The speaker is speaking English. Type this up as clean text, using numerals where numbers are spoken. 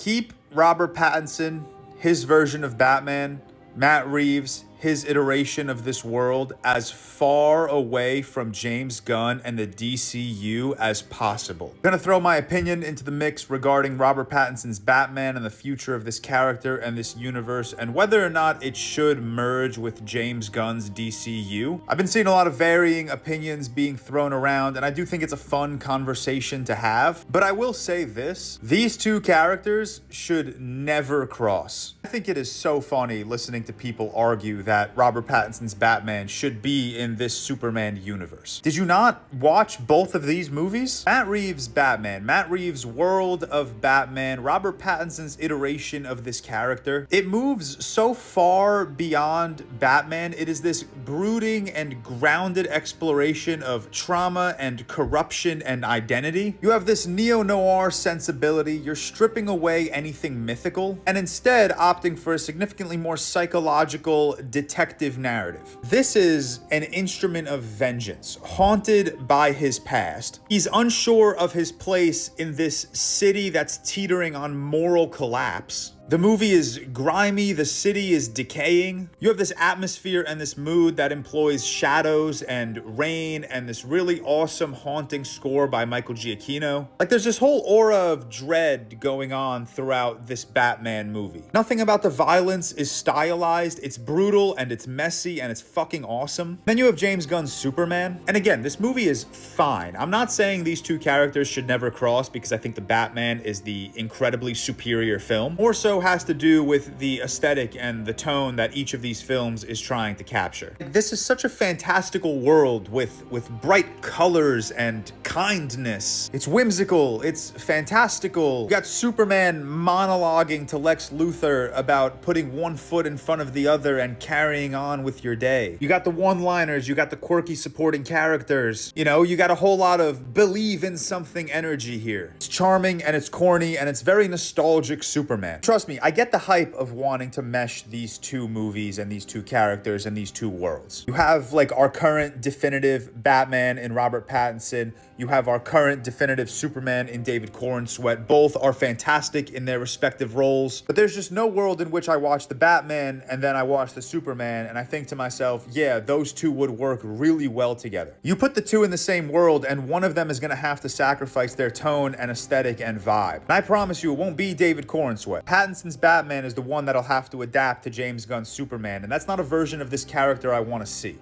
Keep Robert Pattinson, his version of Batman, Matt Reeves, his iteration of this world, as far away from James Gunn and the DCU as possible. I'm gonna throw my opinion into the mix regarding Robert Pattinson's Batman and the future of this character and this universe, and whether or not it should merge with James Gunn's DCU. I've been seeing a lot of varying opinions being thrown around, and I do think it's a fun conversation to have. But I will say this, these two characters should never cross. I think it is so funny listening to people argue that Robert Pattinson's Batman should be in this Superman universe. Did you not watch both of these movies? Matt Reeves' Batman, Matt Reeves' world of Batman, Robert Pattinson's iteration of this character, it moves so far beyond Batman. It is this brooding and grounded exploration of trauma and corruption and identity. You have this neo-noir sensibility. You're stripping away anything mythical and instead opting for a significantly more psychological, detective narrative. This is an instrument of vengeance, haunted by his past. He's unsure of his place in this city that's teetering on moral collapse. The movie is grimy, the city is decaying. You have this atmosphere and this mood that employs shadows and rain and this really awesome haunting score by Michael Giacchino. Like, there's this whole aura of dread going on throughout this Batman movie. Nothing about the violence is stylized. It's brutal and it's messy and it's fucking awesome. Then you have James Gunn's Superman. And again, this movie is fine. I'm not saying these two characters should never cross because I think the Batman is the incredibly superior film. More so has to do with the aesthetic and the tone that each of these films is trying to capture. This is such a fantastical world with bright colors and kindness. It's whimsical, it's fantastical. You got Superman monologuing to Lex Luthor about putting one foot in front of the other and carrying on with your day. You got the one-liners, you got the quirky supporting characters. You know, you got a whole lot of believe in something energy here. It's charming and it's corny and it's very nostalgic Superman. Trust me, I get the hype of wanting to mesh these two movies and these two characters and these two worlds. You have like our current definitive Batman in Robert Pattinson. You have our current definitive Superman in David Corenswet. Both are fantastic in their respective roles. But there's just no world in which I watch the Batman and then I watch the Superman and I think to myself, yeah, those two would work really well together. You put the two in the same world and one of them is going to have to sacrifice their tone and aesthetic and vibe. And I promise you, it won't be David Corenswet. Pattinson's Batman is the one that'll have to adapt to James Gunn's Superman, and that's not a version of this character I want to see.